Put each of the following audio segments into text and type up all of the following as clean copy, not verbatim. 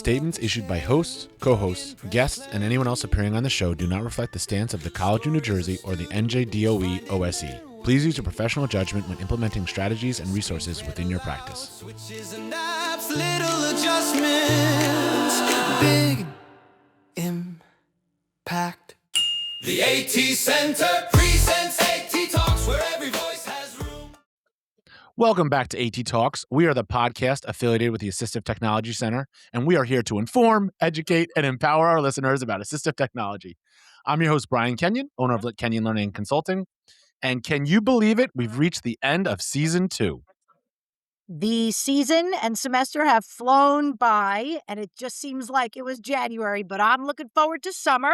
statements issued by hosts, co-hosts, guests, and anyone else appearing on the show do not reflect the stance of the College of New Jersey or the NJDOE OSE. Please use your professional judgment when implementing strategies and resources within your practice. Switches and apps, little adjustments, big impact. The AT Center presents AT Talks, where every voice has room. Welcome back to AT Talks. We are the podcast affiliated with the Assistive Technology Center, and we are here to inform, educate, and empower our listeners about assistive technology. I'm your host, Brian Kenyon, owner of Kenyon Learning and Consulting. And can you believe it? We've reached the end of season 2. The season and semester have flown by, and it just seems like it was January, but I'm looking forward to summer.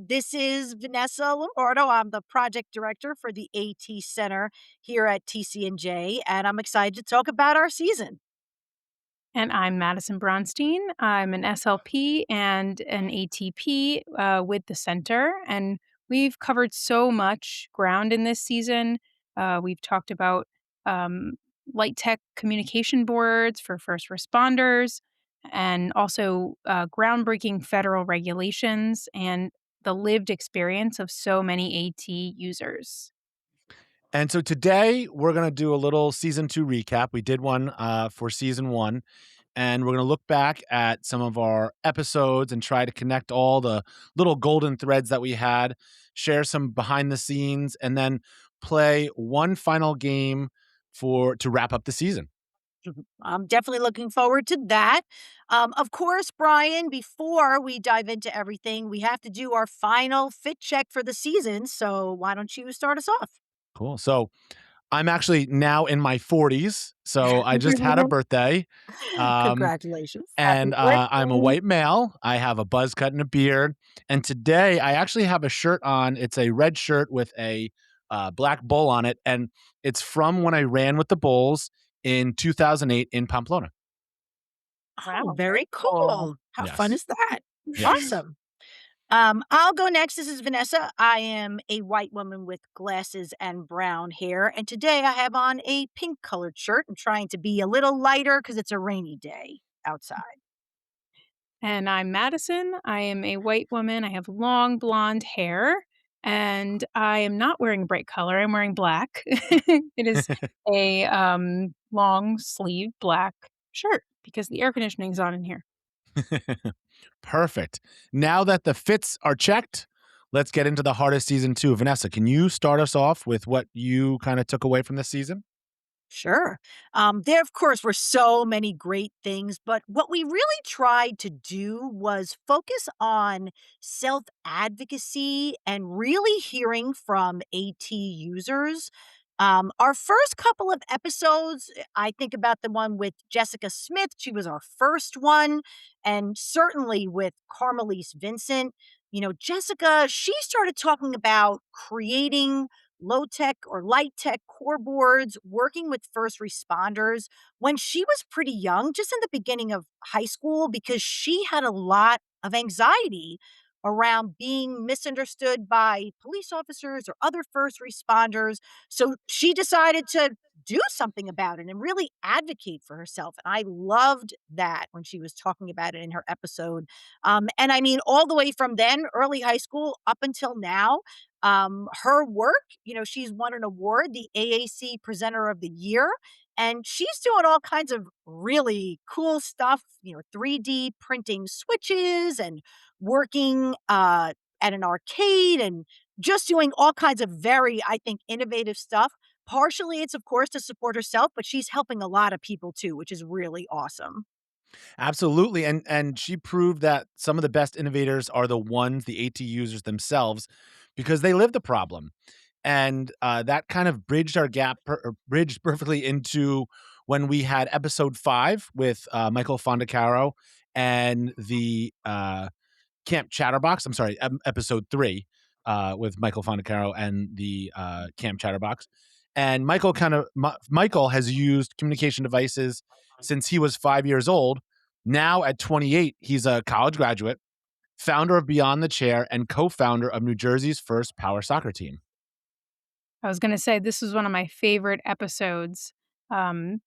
This is Vanessa Lombardo. I'm the project director for the AT Center here at TCNJ, and I'm excited to talk about our season. And I'm Madison Bronstein. I'm an SLP and an ATP with the center, and we've covered so much ground in this season. We've talked about light tech communication boards for first responders, and also groundbreaking federal regulations and the lived experience of so many AT users. And so today we're going to do a little season 2 recap. We did one for season 1, and we're going to look back at some of our episodes and try to connect all the little golden threads that we had, share some behind the scenes, and then play one final game to wrap up the season. I'm definitely looking forward to that. Of course, Brian, before we dive into everything, we have to do our final fit check for the season. So why don't you start us off? Cool. So I'm actually now in my 40s. So I just had a birthday. Congratulations. And Happy birthday. I'm a white male. I have a buzz cut and a beard. And today I actually have a shirt on. It's a red shirt with a black bull on it. And it's from when I ran with the Bulls in 2008 in Pamplona. Wow, very cool. How Yes. fun is that? Yes. Awesome. I'll go next. This is Vanessa. I am a white woman with glasses and brown hair. And today I have on a pink colored shirt. I'm trying to be a little lighter because it's a rainy day outside. And I'm Madison. I am a white woman. I have long blonde hair, and I am not wearing a bright color. I'm wearing black. It is a long sleeve black shirt because the air conditioning is on in here. Perfect. Now that the fits are checked, let's get into the hardest season 2. Vanessa, can you start us off with what you kind of took away from this season? Sure. There, of course, were so many great things, but what we really tried to do was focus on self advocacy and really hearing from AT users. Our first couple of episodes, I think about the one with Jessica Smith. She was our first one. And certainly with Carmelys Vincent. Jessica, she started talking about creating low tech or light tech core boards, working with first responders when she was pretty young, just in the beginning of high school, because she had a lot of anxiety around being misunderstood by police officers or other first responders. So she decided to do something about it and really advocate for herself. And I loved that when she was talking about it in her episode. And I mean, all the way from then, early high school, up until now, her work, she's won an award, the AAC Presenter of the Year, and she's doing all kinds of really cool stuff, 3D printing switches and working at an arcade and just doing all kinds of very, I think, innovative stuff. Partially, it's, of course, to support herself, but she's helping a lot of people, too, which is really awesome. Absolutely. And she proved that some of the best innovators are the ones, the AT users themselves, because they live the problem. And that kind of bridged our gap, bridged perfectly into when we had episode 5 with Michael Fondacaro and the Camp Chatterbox. I'm sorry, episode 3 with Michael Fondacaro and the Camp Chatterbox. And Michael has used communication devices since he was 5 years old. Now at 28, he's a college graduate, founder of Beyond the Chair, and co-founder of New Jersey's first power soccer team. I was going to say this was one of my favorite episodes,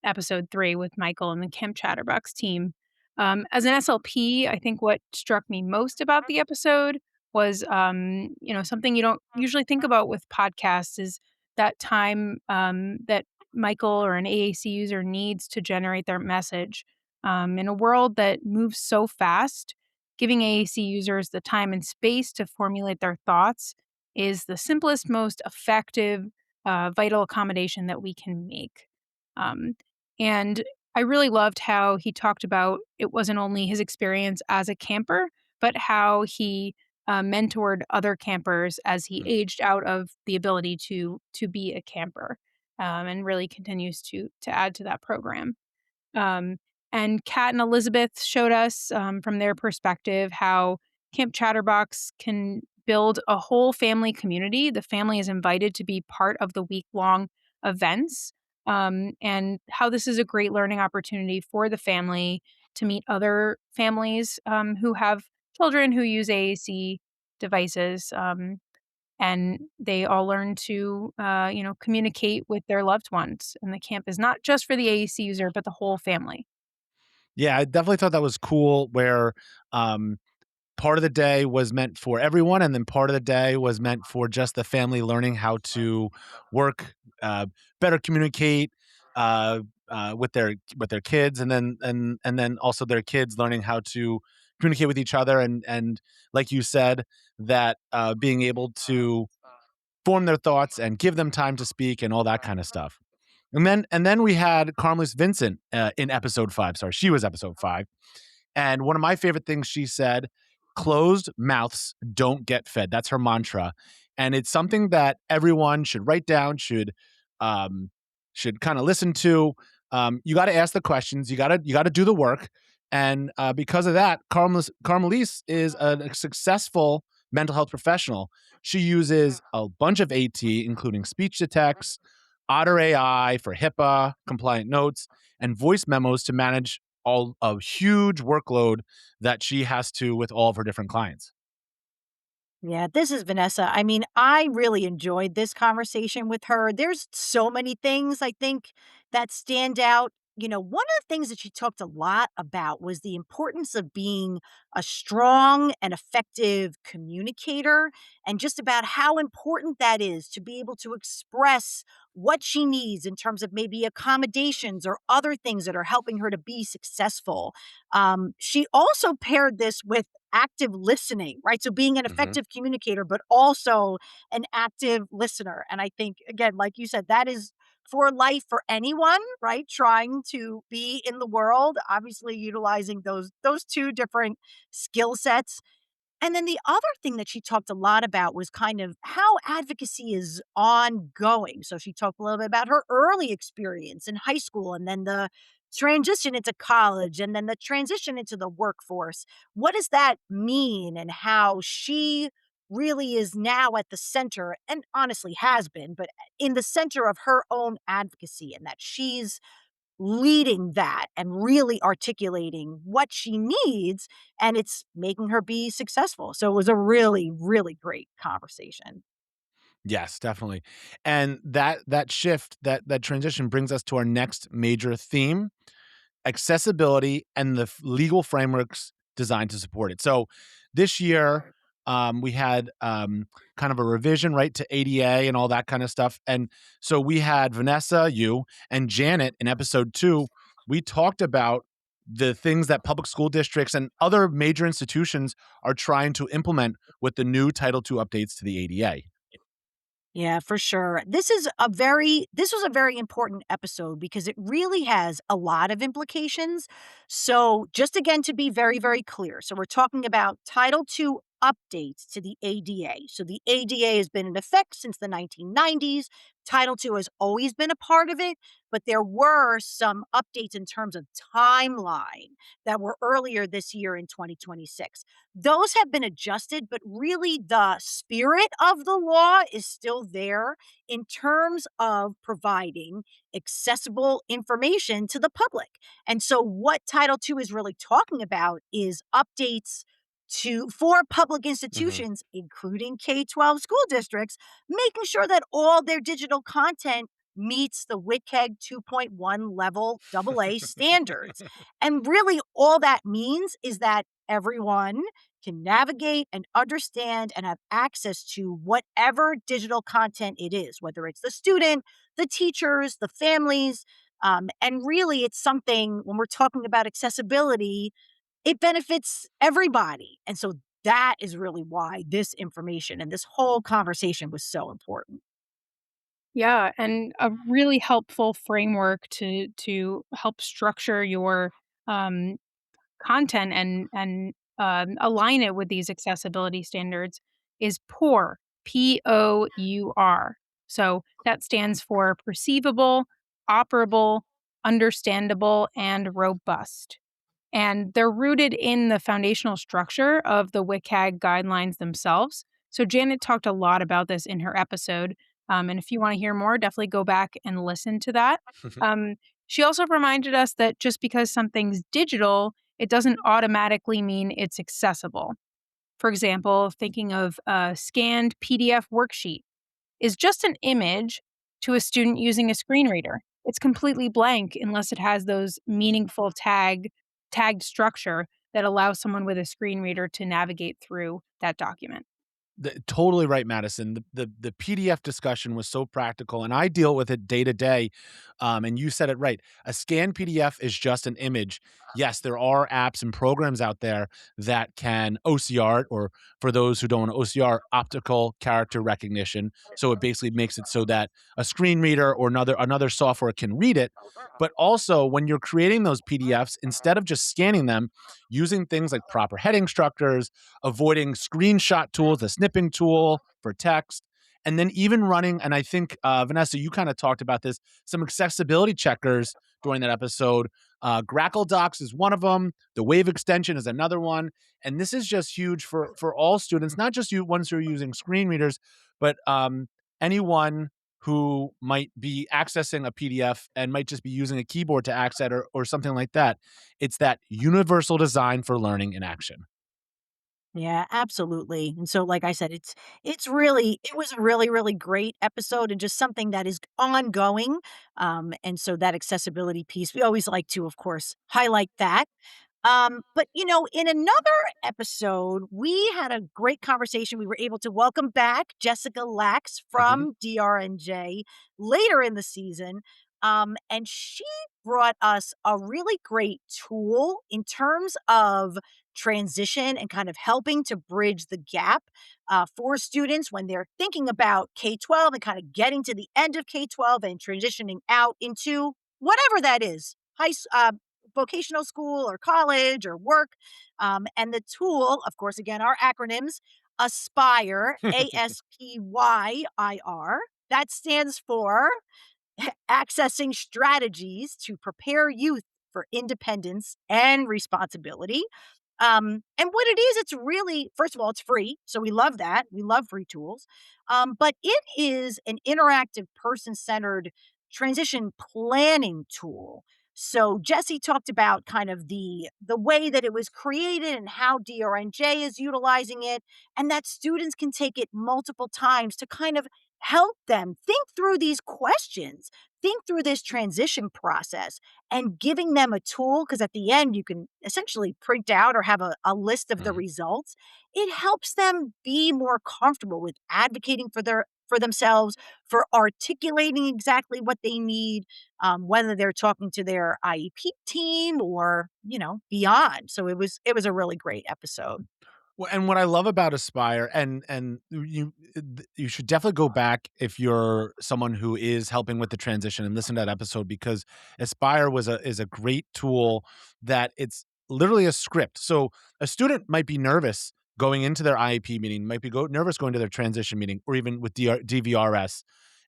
episode 3 with Michael and the Camp Chatterbox team. As an SLP, I think what struck me most about the episode was, something you don't usually think about with podcasts is that time that Michael or an AAC user needs to generate their message. In a world that moves so fast, giving AAC users the time and space to formulate their thoughts is the simplest, most effective, vital accommodation that we can make. Um, and I really loved how he talked about it wasn't only his experience as a camper, but how he mentored other campers as he aged out of the ability to be a camper, and really continues to add to that program. Um, and Kat and Elizabeth showed us from their perspective how Camp Chatterbox can build a whole family community. The family is invited to be part of the week long events, and how this is a great learning opportunity for the family to meet other families who have children who use AAC devices. And they all learn to, communicate with their loved ones. And the camp is not just for the AAC user, but the whole family. Yeah, I definitely thought that was cool where, um, part of the day was meant for everyone, and then part of the day was meant for just the family learning how to work, better communicate, uh, with their kids, and then also their kids learning how to communicate with each other, and like you said, that, being able to form their thoughts and give them time to speak and all that kind of stuff. And then we had Carmelys Vincent in episode 5. Sorry, she was episode 5. And one of my favorite things she said, closed mouths don't get fed. That's her mantra. And it's something that everyone should write down, um, should kind of listen to. You got to ask the questions. You got to do the work. And because of that, Carmelys is a successful mental health professional. She uses a bunch of AT, including speech to text, Otter AI for HIPAA compliant notes, and voice memos to manage all a huge workload that she has to with all of her different clients. Yeah, this is Vanessa. I mean, I really enjoyed this conversation with her. There's so many things I think that stand out. One of the things that she talked a lot about was the importance of being a strong and effective communicator, and just about how important that is to be able to express what she needs in terms of maybe accommodations or other things that are helping her to be successful. She also paired this with active listening, right? So being an Mhm. effective communicator, but also an active listener. And I think, again, like you said, that is for life for anyone, right? Trying to be in the world, obviously utilizing those two different skill sets. And then the other thing that she talked a lot about was kind of how advocacy is ongoing. So she talked a little bit about her early experience in high school, and then the transition into college, and then the transition into the workforce. What does that mean, and how she really is now at the center, and honestly has been, but in the center of her own advocacy, and that she's leading that and really articulating what she needs, and it's making her be successful. So it was a really, really great conversation. Yes, definitely. And that shift, that transition brings us to our next major theme, accessibility and the legal frameworks designed to support it. So this year, we had kind of a revision, right, to ADA and all that kind of stuff. And so we had Vanessa, you, and Janet in episode 2. We talked about the things that public school districts and other major institutions are trying to implement with the new Title II updates to the ADA. Yeah, for sure. This was a very important episode because it really has a lot of implications. So, just again to be very, very clear. So, we're talking about Title II updates to the ADA. So, the ADA has been in effect since the 1990s. Title II has always been a part of it, but there were some updates in terms of timeline that were earlier this year in 2026. Those have been adjusted, but really the spirit of the law is still there in terms of providing accessible information to the public. And so what Title II is really talking about is updates to for public Mhm. institutions including K-12 school districts, making sure that all their digital content meets the WCAG 2.1 level AA standards. And really, all that means is that everyone can navigate and understand and have access to whatever digital content it is, whether it's the student, the teachers, the families. And really, it's something when we're talking about accessibility, it benefits everybody. And so that is really why this information and this whole conversation was so important. Yeah, and a really helpful framework to help structure your um, content and align it with these accessibility standards is POUR, POUR. So that stands for perceivable, operable, understandable, and robust. And they're rooted in the foundational structure of the WCAG guidelines themselves. So Janet talked a lot about this in her episode. And if you want to hear more, definitely go back and listen to that. Um, she also reminded us that just because something's digital, it doesn't automatically mean it's accessible. For example, thinking of a scanned PDF worksheet is just an image to a student using a screen reader. It's completely blank unless it has those meaningful tagged structure that allows someone with a screen reader to navigate through that document. Totally right, Madison. The PDF discussion was so practical, and I deal with it day to day. And you said it right. A scanned PDF is just an image. Yes, there are apps and programs out there that can OCR, or for those who don't know, OCR, optical character recognition. So it basically makes it so that a screen reader or another software can read it. But also, when you're creating those PDFs, instead of just scanning them, using things like proper heading structures, avoiding screenshot tools, the snipping tool for text, and then even running, and I think, Vanessa, you kind of talked about this, some accessibility checkers during that episode. Grackle Docs is one of them. The Wave extension is another one. And this is just huge for all students, not just you ones who are using screen readers, but anyone who might be accessing a PDF and might just be using a keyboard to access it, or something like that. It's that universal design for learning in action. Yeah, absolutely. And so like I said, it's really it was a really, really great episode and just something that is ongoing. And so that accessibility piece, we always like to, of course, highlight that. But in another episode, we had a great conversation. We were able to welcome back Jessica Lax Mhm. from DRNJ later in the season. And she brought us a really great tool in terms of transition and kind of helping to bridge the gap for students when they're thinking about K 12 and kind of getting to the end of K 12 and transitioning out into whatever that is vocational school or college or work. And the tool, of course, again, our acronyms ASPYIR, ASPYIR. That stands for accessing strategies to prepare youth for independence and responsibility. And what it is, it's really, first of all, it's free. So we love that. We love free tools. But it is an interactive, person centered transition planning tool. So Jesse talked about kind of the way that it was created and how DRNJ is utilizing it, and that students can take it multiple times to kind of help them think through these questions, think through this transition process, and giving them a tool, because at the end you can essentially print out or have a list of the Mhm. results. It helps them be more comfortable with advocating for themselves, for articulating exactly what they need, whether they're talking to their IEP team or beyond. So it was a really great episode. Well, and what I love about Aspire, and you should definitely go back if you're someone who is helping with the transition and listen to that episode, because Aspire is a great tool that it's literally a script. So a student might be nervous going into their IEP meeting, might be nervous going to their transition meeting, or even with DVRS,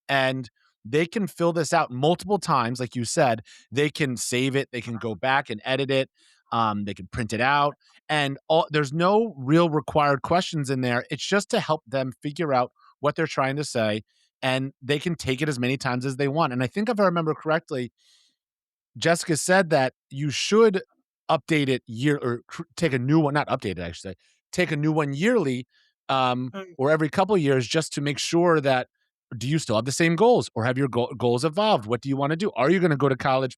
and they can fill this out multiple times. Like you said, they can save it, they can go back and edit it, they can print it out, and there's no real required questions in there. It's just to help them figure out what they're trying to say, and they can take it as many times as they want. And I think if I remember correctly, Jessica said that you should update it take a new one, not update it, I should say, take a new one yearly, or every couple of years, just to make sure that do you still have the same goals, or have your goals evolved? What do you want to do? Are you going to go to college?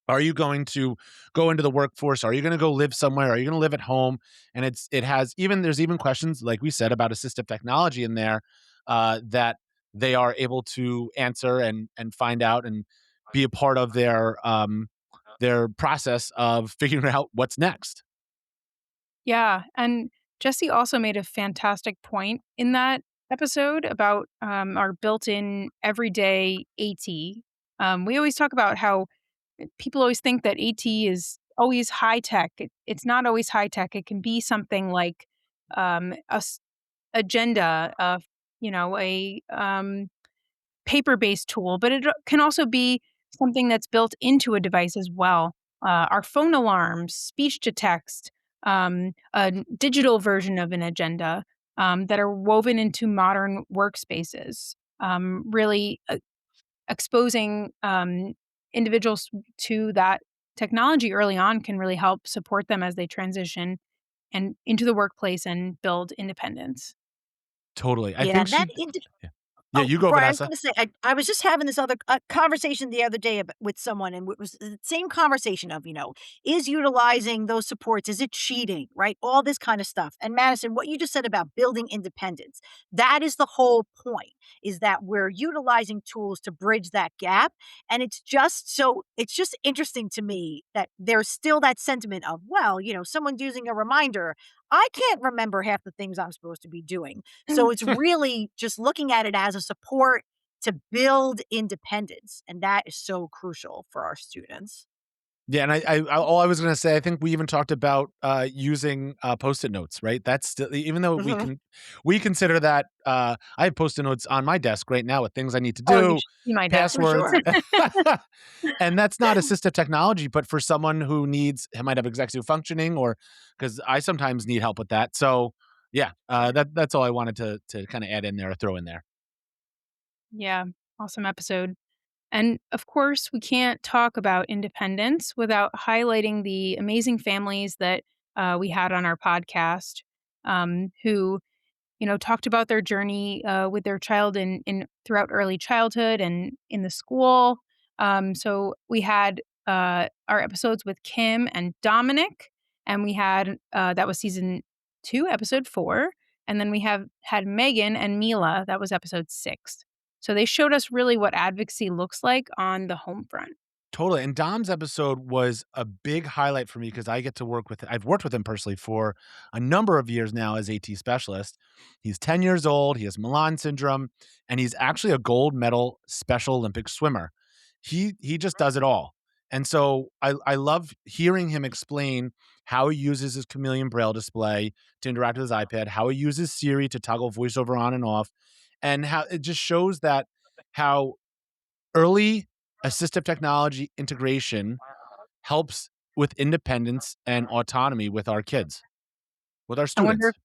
Are you going to go into the workforce? Are you going to go live somewhere? Are you going to live at home? And there's even questions like we said about assistive technology in there that they are able to answer and find out and be a part of their process of figuring out what's next. Yeah, and Jesse also made a fantastic point in that episode about, our built-in everyday AT. We always talk about how people always think that AT is always high tech. It's not always high tech. It can be something like, a agenda of, a, paper-based tool, but it can also be something that's built into a device as well. Our phone alarms, speech to text, a digital version of an agenda, that are woven into modern workspaces, really exposing individuals to that technology early on can really help support them as they transition and into the workplace and build independence. Totally. I Yeah, think that she indi Yeah. Yeah, Oh, you go, Brian, I was Vanessa. gonna say, I was just having this other conversation the other day with someone, and it was the same conversation of, is utilizing those supports, is it cheating, right? All this kind of stuff. And Madison, what you just said about building independence, that is the whole point, is that we're utilizing tools to bridge that gap. And it's just interesting to me that there's still that sentiment of, well, someone's using a reminder. I can't remember half the things I'm supposed to be doing. So it's really just looking at it as a support to build independence, and that is so crucial for our students. Yeah, and all I was gonna say, I think we even talked about, using, Post-it notes, right? That's still even though Mhm. we consider that, I have Post-it notes on my desk right now with things I need to Oh, you do, should see my desk. For passwords, sure. and that's not assistive technology, but for someone who might have executive functioning or because I sometimes need help with that. So, yeah, that's all I wanted to kinda add in there or throw in there. Yeah, awesome episode. And of course, we can't talk about independence without highlighting the amazing families that we had on our podcast, who talked about their journey with their child in throughout early childhood and in the school. So we had our episodes with Kim and Dominic, and we had that was season 2, episode 4, and then we have had Megan and Mila. That was episode 6. So they showed us really what advocacy looks like on the home front. Totally, and Dom's episode was a big highlight for me because I've worked with him personally for a number of years now as AT specialist. He's 10 years old, he has Milan syndrome, and he's actually a gold medal Special Olympic swimmer. He just does it all. And so I love hearing him explain how he uses his Chameleon Braille display to interact with his iPad, how he uses Siri to toggle voiceover on and off, and how it just shows that how early assistive technology integration helps with independence and autonomy with our kids, with our I wonder students.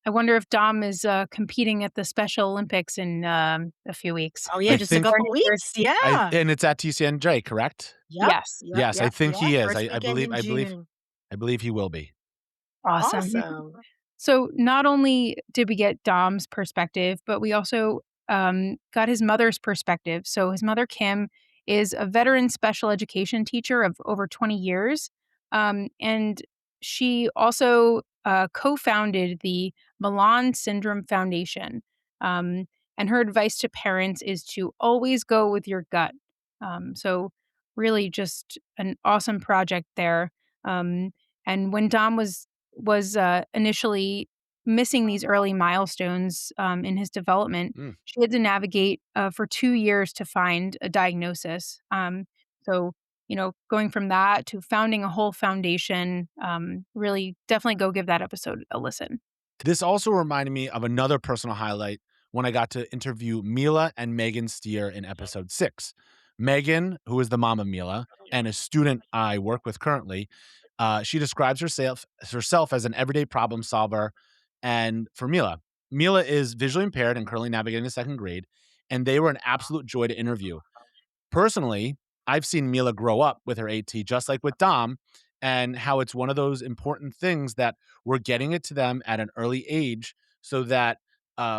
I wonder if Dom is competing at the Special Olympics in a few weeks. Oh, yeah, I just a think Wearing couple his weeks. jersey. Yeah. and it's at TCNJ, correct? Yep. Yes. Yep, Yes, I yep, think yeah, he is. first I weekend believe in June. I believe he will be. Awesome. Awesome. So not only did we get Dom's perspective, but we also got his mother's perspective. So his mother, Kim, is a veteran special education teacher of over 20 years. And she also co founded the Milan Syndrome Foundation. Um, and her advice to parents is to always go with your gut. So, really, just an awesome project there. Um, and when Dom was initially missing these early milestones in his development, Mm. she had to navigate for 2 years to find a diagnosis. So, going from that to founding a whole foundation, really definitely go give that episode a listen. This also reminded me of another personal highlight when I got to interview Mila and Megan Stier in episode 6. Megan, who is the mom of Mila and a student I work with currently, she describes herself as an everyday problem solver. And for Mila is visually impaired and currently navigating the second grade, and they were an absolute joy to interview. Personally, I've seen Mila grow up with her AT just like with Dom, and how it's one of those important things that we're getting it to them at an early age so that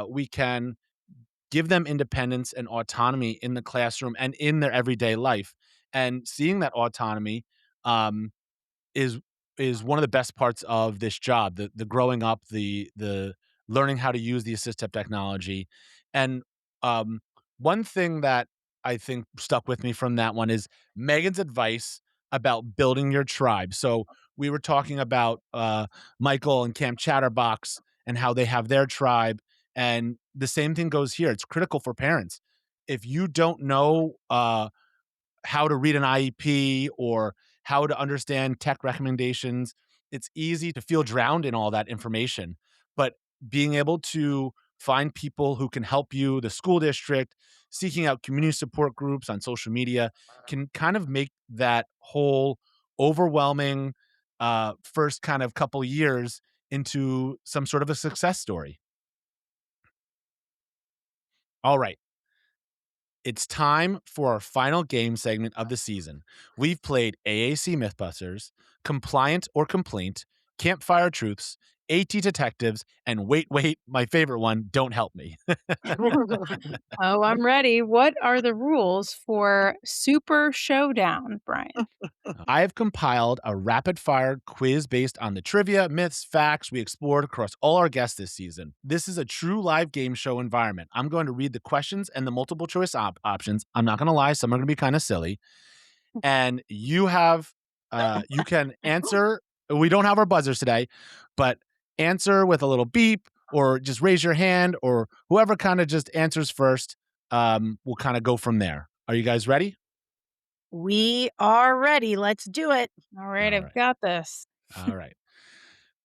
we can give them independence and autonomy in the classroom and in their everyday life. And seeing that autonomy um, is is one of the best parts of this job, the growing up, the learning how to use the assistive technology. And um, one thing that I think stuck with me from that one is Megan's advice about building your tribe. So we were talking about Michael and Camp Chatterbox and how they have their tribe, and the same thing goes here. It's critical for parents. If you don't know how to read an IEP or how to understand tech recommendations, it's easy to feel drowned in all that information. But being able to find people who can help you, the school district, seeking out community support groups on social media can kind of make that whole overwhelming first kind of couple years into some sort of a success story. All right. It's time for our final game segment of the season. We've played AAC Mythbusters, Compliant or Complaint, Campfire Truths, AT Detectives, and wait, my favorite one, Don't Help Me. Oh, I'm ready. What are the rules for Super Showdown, Brian? I have compiled a rapid fire quiz based on the trivia, myths, facts we explored across all our guests this season. This is a true live game show environment. I'm going to read the questions and the multiple choice options. I'm not going to lie, some are going to be kind of silly. And you can answer. We don't have our buzzers today, but answer with a little beep or just raise your hand, or whoever kind of just answers first. We'll kind of go from there. Are you guys ready? We are ready. Let's do it. All right, All I've right. got this. All right.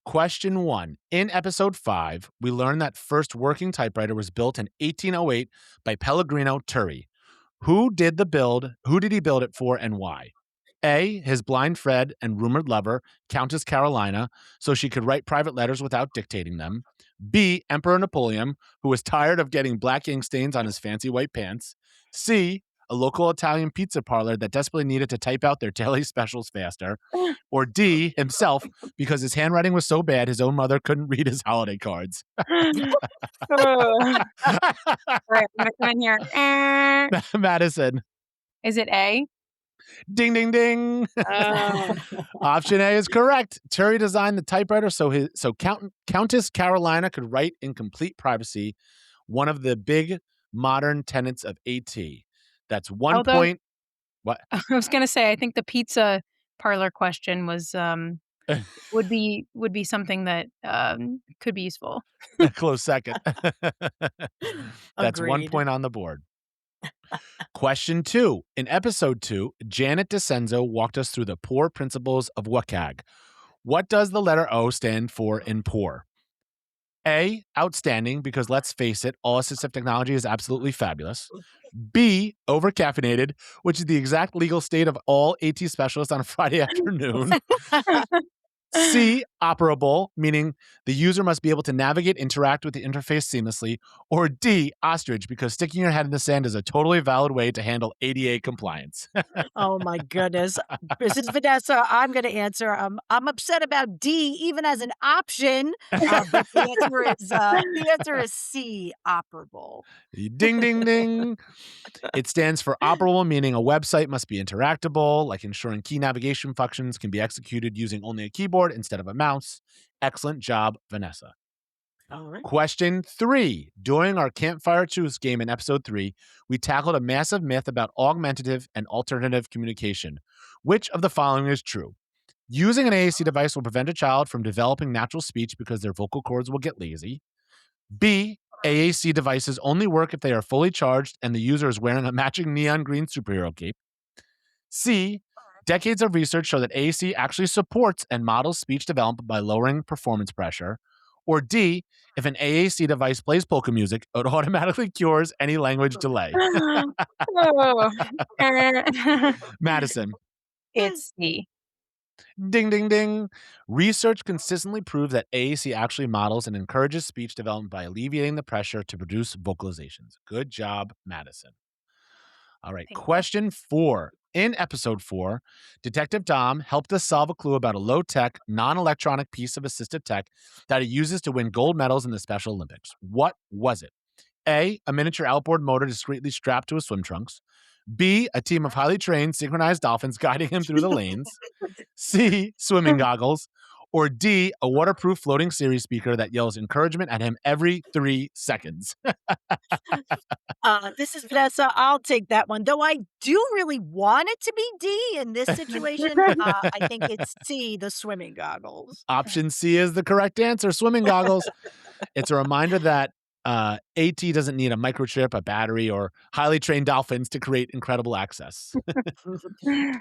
Question 1. In episode 5, we learned that first working typewriter was built in 1808 by Pellegrino Turri. Who did he build it for, and why? A, his blind Fred and rumored lover, Countess Carolina, so she could write private letters without dictating them. B, Emperor Napoleon, who was tired of getting black ink stains on his fancy white pants. C, a local Italian pizza parlor that desperately needed to type out their daily specials faster. Or D, himself, because his handwriting was so bad his own mother couldn't read his holiday cards. All right, I'm gonna come in here. Madison. Is it A? Ding, ding, ding. Oh. Option A is correct. Turri designed the typewriter so Countess Carolina could write in complete privacy, one of the big modern tenets of AT. That's 1 Although- point. What? I was gonna say, I think the pizza parlor question was would be something that could be useful. Close second. That's 1 Agreed. point on the board. Question 2. In episode 2, Janet DeSenzo walked us through the poor principles of WCAG. What does the letter O stand for in poor? A, outstanding, because let's face it, all assistive technology is absolutely fabulous. B, overcaffeinated, which is the exact legal state of all AT specialists on a Friday afternoon. C, operable, meaning the user must be able to navigate, interact with the interface seamlessly. Or D, ostrich, because sticking your head in the sand is a totally valid way to handle ADA compliance. Oh my goodness. This is Vanessa. I'm going to answer. I'm upset about D even as an option, but the answer is C, operable. Ding, ding, ding. It stands for operable, meaning a website must be interactable, like ensuring key navigation functions can be executed using only a keyboard instead of a mouse. Excellent job, Vanessa. All right. Question 3. During our Campfire Truths game in episode 3, we tackled a massive myth about augmentative and alternative communication. Which of the following is true? Using an AAC device will prevent a child from developing natural speech because their vocal cords will get lazy. B, AAC devices only work if they are fully charged and the user is wearing a matching neon green superhero cape. C, decades of research show that AAC actually supports and models speech development by lowering performance pressure. Or D, if an AAC device plays polka music, it automatically cures any language delay. Oh. Madison. It's C. Ding, ding, ding. Research consistently proves that AAC actually models and encourages speech development by alleviating the pressure to produce vocalizations. Good job, Madison. All right, Thank you. question 4. In episode 4, Detective Dom helped us solve a clue about a low-tech, non-electronic piece of assistive tech that he uses to win gold medals in the Special Olympics. What was it? A miniature outboard motor discreetly strapped to his swim trunks. B, a team of highly trained synchronized dolphins guiding him through the lanes. C, swimming goggles. Or D, a waterproof floating Siri speaker that yells encouragement at him every 3 seconds. This is Vanessa. I'll take that one. Though I do really want it to be D in this situation. I think it's C, the swimming goggles. Option C is the correct answer, swimming goggles. It's a reminder that AT doesn't need a microchip, a battery, or highly trained dolphins to create incredible access.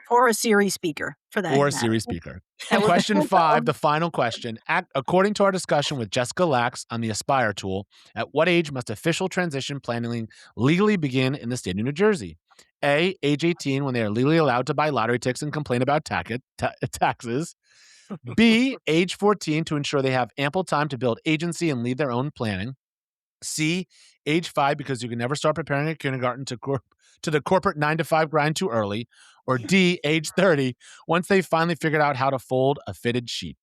Or a Siri speaker, for that Or a matter. Siri speaker. That would be Question cool, 5, though. the final question. According to our discussion with Jessica Lax on the ASPYIR tool, at what age must official transition planning legally begin in the state of New Jersey? A, age 18 when they are legally allowed to buy lottery tickets and complain about taxes. B, age 14 to ensure they have ample time to build agency and lead their own planning. C, age 5 because you can never start preparing a kindergarten to the corporate 9 to 5 grind too early. Or D, age 30 once they finally figured out how to fold a fitted sheet.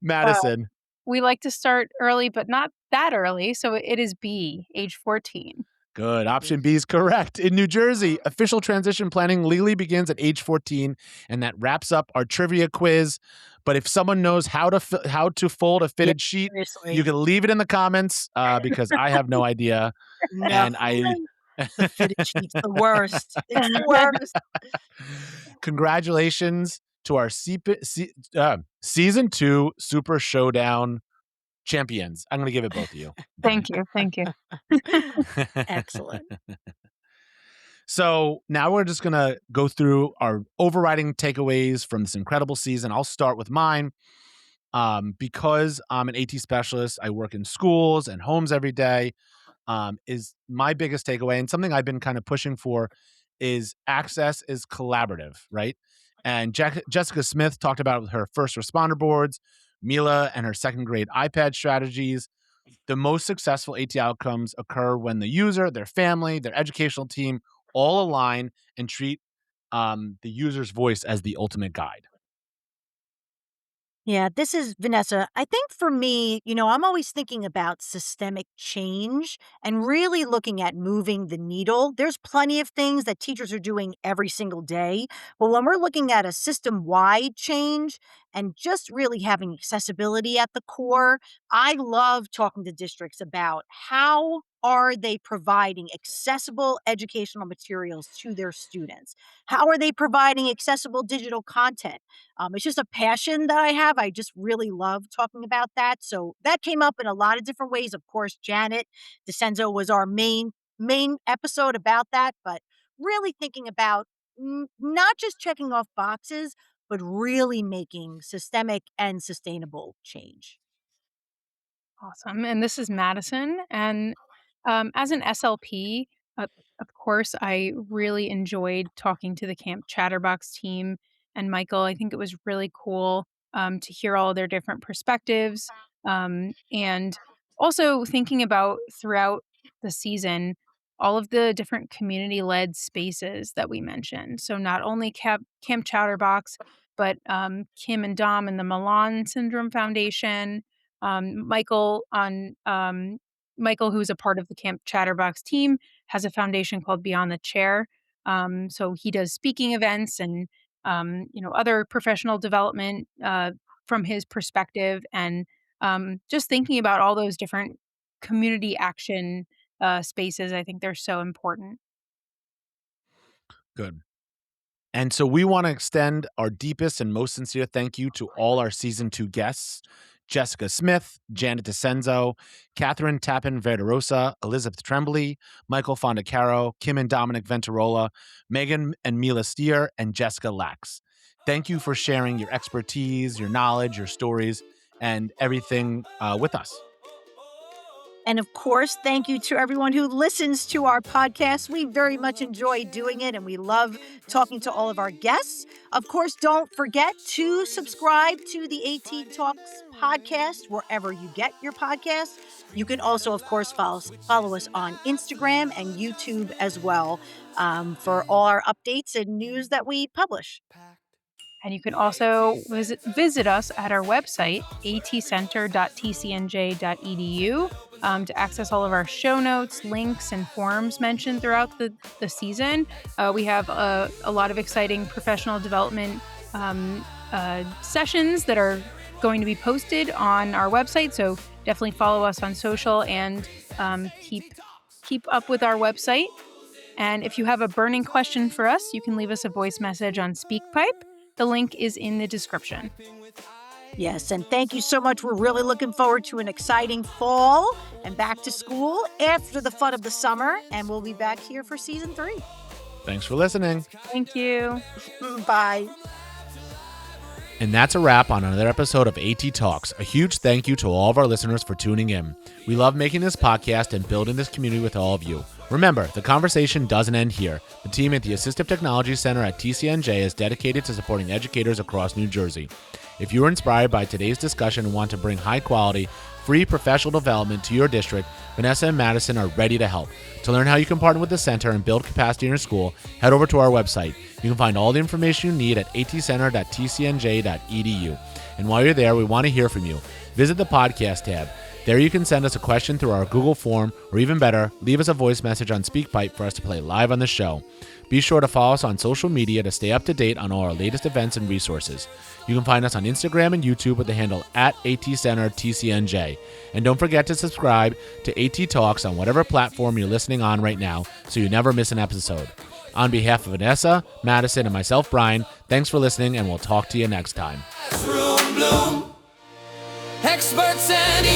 Madison. We like to start early, but not that early, so it is B, age 14. Good. Option B is correct. In New Jersey, official transition planning legally begins at age 14, and that wraps up our trivia quiz. But if someone knows how to fold a Yeah, fitted sheet, seriously. you can leave it in the comments because I have no idea. No, And I the fitted sheet's the worst. It's the worst. congratulations to our season 2 Super Showdown champions. I'm going to give it both of you. Thank you, thank you. Excellent. So now we're just going to go through our overriding takeaways from this incredible season. I'll start with mine. Because I'm an AT specialist, I work in schools and homes every day. Is my biggest takeaway, and something I've been kind of pushing for, is access is collaborative, right? And Jessica Smith talked about it with her first responder boards, Mila and her second grade iPad strategies. The most successful AT outcomes occur when the user, their family, their educational team all align and treat the user's voice as the ultimate guide. Yeah, this is Vanessa. I think for me, I'm always thinking about systemic change and really looking at moving the needle. There's plenty of things that teachers are doing every single day. But when we're looking at a system wide change and just really having accessibility at the core, I love talking to districts about how are they providing accessible educational materials to their students? How are they providing accessible digital content? It's just a passion that I have. I just really love talking about that. So that came up in a lot of different ways. Of course, Janet DeSenzo was our main episode about that, but really thinking about not just checking off boxes, but really making systemic and sustainable change. Awesome. And this is Madison. And as an SLP, of course, I really enjoyed talking to the Camp Chatterbox team and Michael. I think it was really cool to hear all their different perspectives. And also thinking about throughout the season, all of the different community led spaces that we mentioned. So not only Camp Chatterbox, but Kim and Dom and the Milan Syndrome Foundation, Michael Michael, who's a part of the Camp Chatterbox team, has a foundation called Beyond the Chair. So he does speaking events and other professional development from his perspective, and just thinking about all those different community action spaces. I think they're so important. Good. And so we want to extend our deepest and most sincere thank you to all our season 2 guests: Jessica Smith, Janet DeSenzo, Catherine Tappan Verderosa, Elizabeth Tremblay, Michael Fondacaro, Kim and Dominic Ventarola, Megan and Mila Stier, and Jessica Lax. Thank you for sharing your expertise, your knowledge, your stories, and everything with us. And of course, thank you to everyone who listens to our podcast. We very much enjoy doing it and we love talking to all of our guests. Of course, don't forget to subscribe to the AT Talks podcast wherever you get your podcasts. You can also, of course, follow us on Instagram and YouTube as well for all our updates and news that we publish. And you can also visit us at our website, atcenter.tcnj.edu, to access all of our show notes, links, and forums mentioned throughout the season. We have a lot of exciting professional development sessions that are going to be posted on our website. So definitely follow us on social and keep up with our website. And if you have a burning question for us, you can leave us a voice message on SpeakPipe. The link is in the description. Yes, and thank you so much. We're really looking forward to an exciting fall and back to school after the fun of the summer, and we'll be back here for season 3. Thanks for listening. Thank you. Bye. And that's a wrap on another episode of AT Talks. A huge thank you to all of our listeners for tuning in. We love making this podcast and building this community with all of you. Remember, the conversation doesn't end here. The team at the Assistive Technology Center at TCNJ is dedicated to supporting educators across New Jersey. If you were inspired by today's discussion and want to bring high-quality, free professional development to your district, Vanessa and Madison are ready to help. To learn how you can partner with the center and build capacity in your school, head over to our website. You can find all the information you need at atcenter.tcnj.edu. And while you're there, we want to hear from you. Visit the podcast tab. There you can send us a question through our Google form, or even better, leave us a voice message on SpeakPipe for us to play live on the show. Be sure to follow us on social media to stay up to date on all our latest events and resources. You can find us on Instagram and YouTube with the handle at ATCenterTCNJ. And don't forget to subscribe to AT Talks on whatever platform you're listening on right now so you never miss an episode. On behalf of Vanessa, Madison, and myself, Brian, thanks for listening, and we'll talk to you next time. Experts and